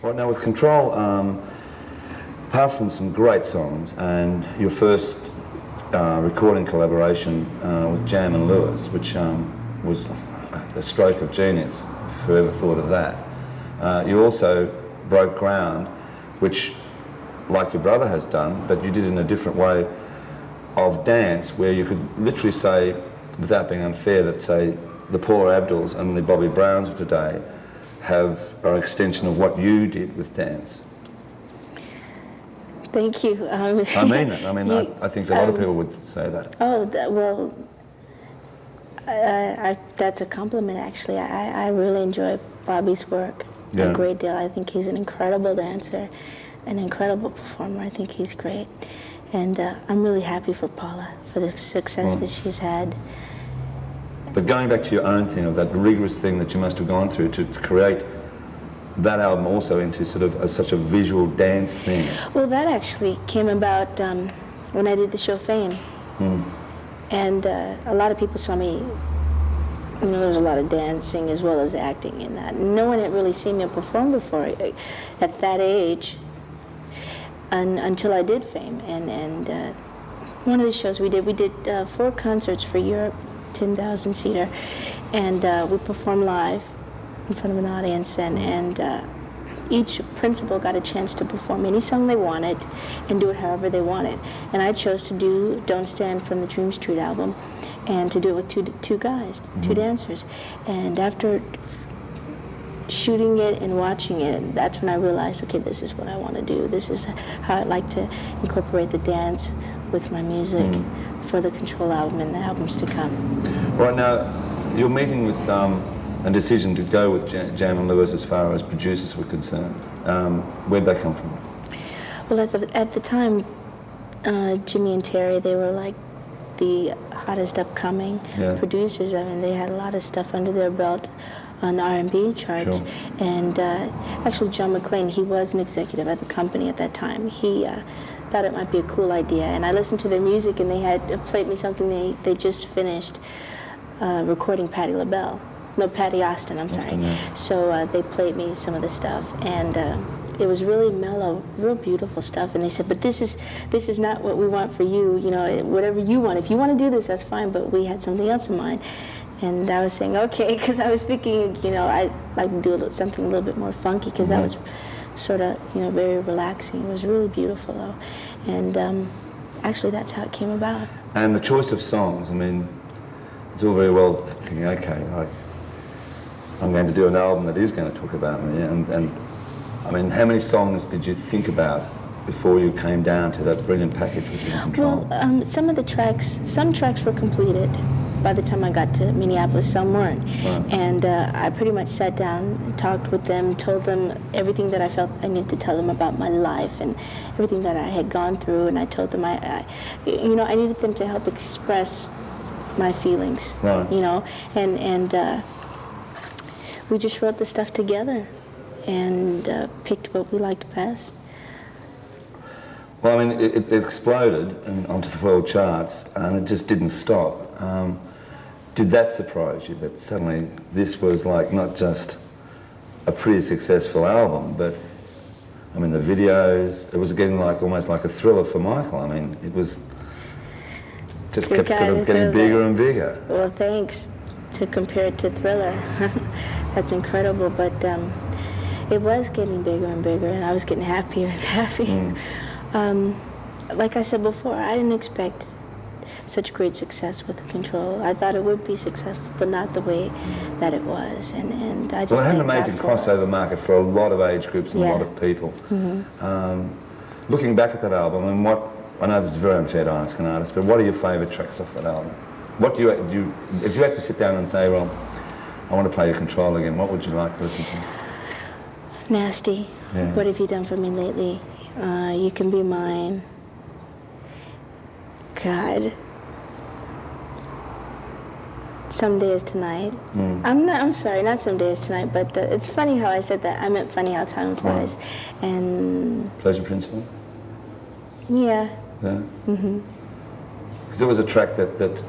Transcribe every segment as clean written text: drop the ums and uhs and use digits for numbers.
Right now with Control, apart from some great songs and your first recording collaboration with Jam and Lewis, which was a stroke of genius, if whoever thought of that. You also broke ground, which, like your brother has done, but you did it in a different way of dance, where you could literally say, without being unfair, that say the Paula Abduls and the Bobby Browns of today are an extension of what you did with dance. Thank you. I mean that. I mean, I think a lot of people would say that. Oh, well, that's a compliment, actually. I really enjoy Bobby's work a great deal. I think he's an incredible dancer, an incredible performer. I think he's great. And I'm really happy for Paula, for the success that she's had. But going back to your own thing, of that rigorous thing that you must have gone through to create that album also into sort of such a visual dance thing. Well, that actually came about when I did the show Fame. And a lot of people saw me, you know, there was a lot of dancing as well as acting in that. No one had really seen me perform before at that age until I did Fame. And one of the shows we did 4 concerts for Europe, 10,000 seater, and we performed live in front of an audience, and each principal got a chance to perform any song they wanted and do it however they wanted. And I chose to do Don't Stand from the Dream Street album, and to do it with two guys, two dancers. And after shooting it and watching it, that's when I realized, okay, this is what I want to do. This is how I'd like to incorporate the dance with my music for the Control album and the albums to come. Right now, you're meeting with a decision to go with Jam and Lewis as far as producers were concerned. Where'd they come from? Well, at the time, Jimmy and Terry, they were like the hottest upcoming producers. I mean, they had a lot of stuff under their belt on R&B charts. Sure. And actually, John McClane, he was an executive at the company at that time. He thought it might be a cool idea, and I listened to their music, and they had played me something they just finished recording Patti Austin, I'm sorry. Yeah. So they played me some of the stuff, and it was really mellow, real beautiful stuff. And they said, but this is not what we want for you, you know, whatever you want. If you want to do this, that's fine, but we had something else in mind. And I was saying, okay, because I was thinking, you know, I'd like to do something a little bit more funky, because that was sort of, you know, very relaxing. It was really beautiful, though. And actually, that's how it came about. And the choice of songs, I mean, it's all very well thinking, okay, like, I'm going to do an album that is going to talk about me. And I mean, how many songs did you think about before you came down to that brilliant package within Control? Well, some tracks were completed by the time I got to Minneapolis, some weren't. Right. And I pretty much sat down and talked with them, told them everything that I felt I needed to tell them about my life and everything that I had gone through. And I told them I needed them to help express my feelings, you know, and we just wrote the stuff together and picked what we liked best. Well, I mean, it exploded onto the world charts, and it just didn't stop. Did that surprise you, that suddenly this was like not just a pretty successful album, but I mean the videos, it was getting like almost like a thriller for Michael. I mean, it was just kept sort of getting bigger and bigger. Well, thanks. To compare it to Thriller, that's incredible, but it was getting bigger and bigger, and I was getting happier and happier. Like I said before, I didn't expect such great success with Control. I thought it would be successful, but not the way that it was. And I just well, it had an amazing crossover market for a lot of age groups and a lot of people. Looking back at that album, and I know this is very unfair to ask an artist, but what are your favourite tracks off that album? What do you if you had to sit down and say, well, I want to play your Control again, what would you like to listen to? Nasty. Yeah. What have you done for me lately? You Can Be Mine. God. Someday Is Tonight. I'm sorry, not Someday Is Tonight, but it's funny how I said that. I meant Funny How Time Flies. And Pleasure Principle? Yeah. Yeah? Because it was a track that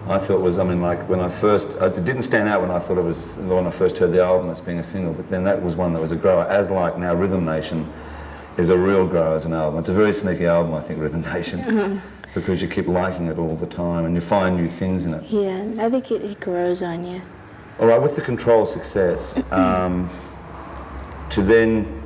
I thought was, I mean, like when I first, it didn't stand out when I thought it was, when I first heard the album as being a single, but then that was one that was a grower, as like now Rhythm Nation is a real grower as an album. It's a very sneaky album, I think, Rhythm Nation, because you keep liking it all the time and you find new things in it. Yeah, I think it grows on you. All right, with the Control success, to then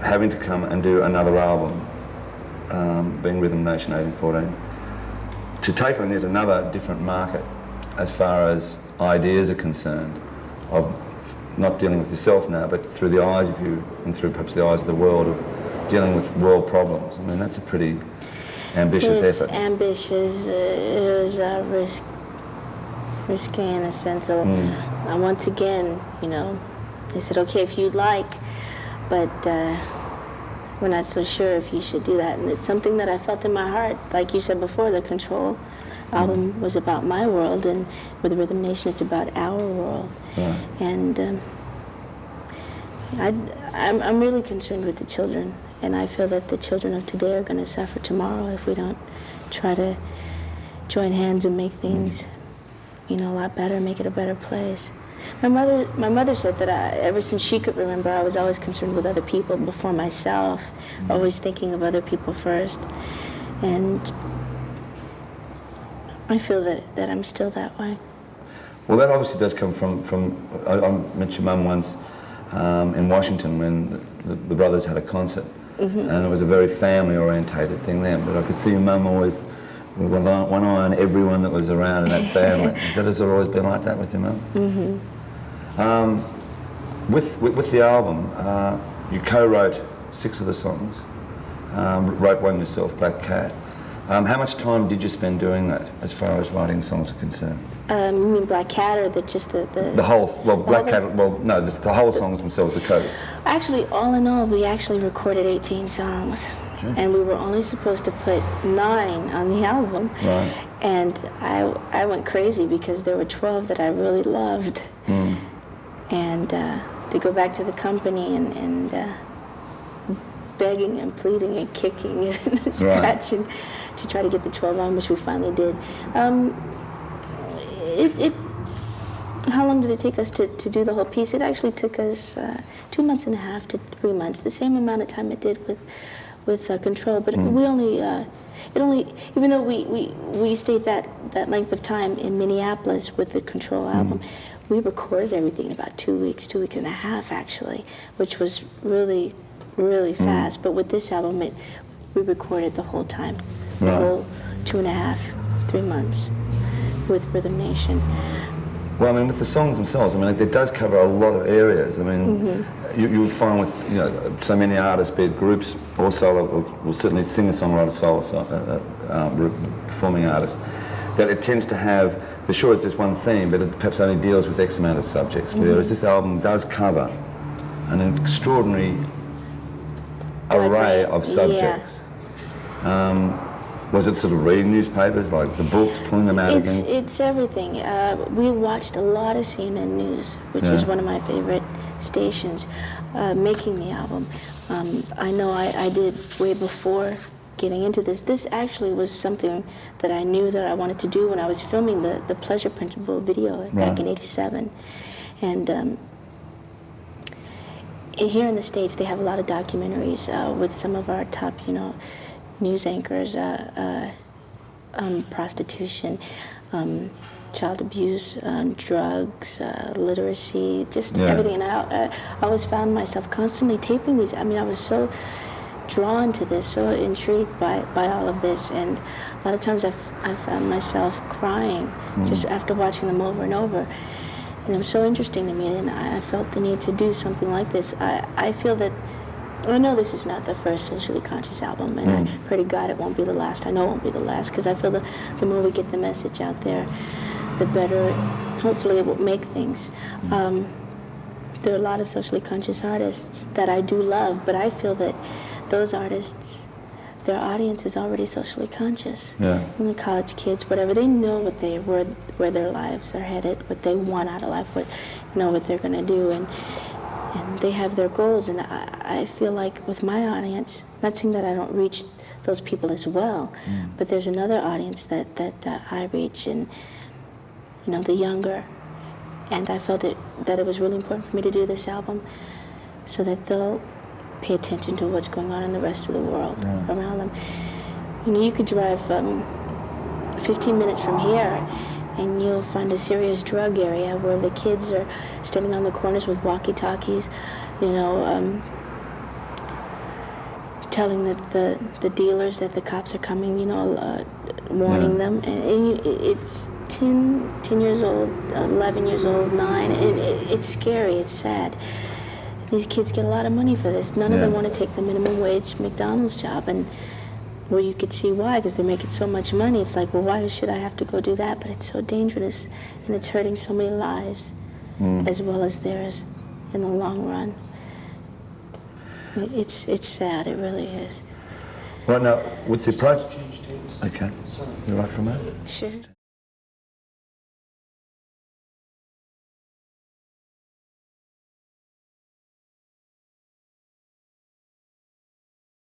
having to come and do another album, being Rhythm Nation 1814, to take on yet another different market as far as ideas are concerned, of not dealing with yourself now, but through the eyes of you and through perhaps the eyes of the world, of dealing with world problems. I mean, that's a pretty ambitious effort. Ambitious. It was risky in a sense. So once again, you know, they said, okay, if you'd like, but we're not so sure if you should do that. And it's something that I felt in my heart. Like you said before, the Control album was about my world, and with Rhythm Nation, it's about our world. Right. And I'm really concerned with the children, and I feel that the children of today are going to suffer tomorrow if we don't try to join hands and make things, you know, a lot better, make it a better place. My mother said that ever since she could remember, I was always concerned with other people before myself, always thinking of other people first. And I feel that I'm still that way. Well, that obviously does come from I met your mum once in Washington when the brothers had a concert, and it was a very family-orientated thing then, but I could see your mum always with one eye on everyone that was around in that family. Has it always been like that with your mum? With the album, you co-wrote 6 of the songs, wrote one yourself, Black Cat. How much time did you spend doing that, as far as writing songs are concerned? You mean Black Cat, or just the whole, well, Black Cat, well, no, the whole songs themselves, the co. Actually, all in all, we actually recorded 18 songs. Sure. And we were only supposed to put 9 on the album. Right. And I went crazy because there were 12 that I really loved. And to go back to the company and begging and pleading and kicking and scratching to try to get the 12 on, which we finally did. How long did it take us to do the whole piece? It actually took us 2.5 months to 3 months, the same amount of time it did with Control. But we only, even though we stayed that length of time in Minneapolis with the Control album, we recorded everything in about 2 weeks, 2.5 weeks actually, which was really, really fast. But with this album, we recorded the whole time, the whole 2.5, 3 months with Rhythm Nation. Well, I mean, with the songs themselves, I mean, it does cover a lot of areas. I mean, you'll find with, you know, so many artists, be it groups or solo, or certainly singer-songwriter, solo, performing artists, that it tends to have, for sure it's just one theme, but it perhaps only deals with X amount of subjects. Whereas this album does cover an extraordinary array of subjects. Was it sort of reading newspapers, like the books, pulling them out again? It's everything. We watched a lot of CNN News, which is one of my favorite stations, making the album. I know I did way before getting into this. This actually was something that I knew that I wanted to do when I was filming the Pleasure Principle video back in '87. And here in the States, they have a lot of documentaries with some of our top, you know, news anchors, prostitution, child abuse, drugs, literacy, just everything. And I always found myself constantly taping these. I mean, I was so drawn to this, so intrigued by all of this, and a lot of times I found myself crying just after watching them over and over. And it was so interesting to me, and I felt the need to do something like this. I feel that, I know this is not the first socially conscious album, and I pray to God it won't be the last. I know it won't be the last, because I feel the more we get the message out there, the better, hopefully, it will make things. There are a lot of socially conscious artists that I do love, but I feel that those artists, their audience is already socially conscious. Yeah. And the college kids, whatever, they know where their lives are headed, what they want out of life, what they're going to do, and they have their goals. And I feel like with my audience, not saying that I don't reach those people as well. But there's another audience that I reach, and the younger. And I felt that it was really important for me to do this album so that they'll pay attention to what's going on in the rest of the world around them. You could drive 15 minutes from here and you'll find a serious drug area where the kids are standing on the corners with walkie-talkies, telling the dealers that the cops are coming, warning them. And it's 10 years old, 11 years old, 9, and it's scary, it's sad. These kids get a lot of money for this. None of them want to take the minimum wage McDonald's job, and you could see why, because they're making so much money. It's like, well, why should I have to go do that? But it's so dangerous, and it's hurting so many lives, as well as theirs, in the long run. It's sad, it really is. Right now, with the approach... Okay, you right for a moment? Sure.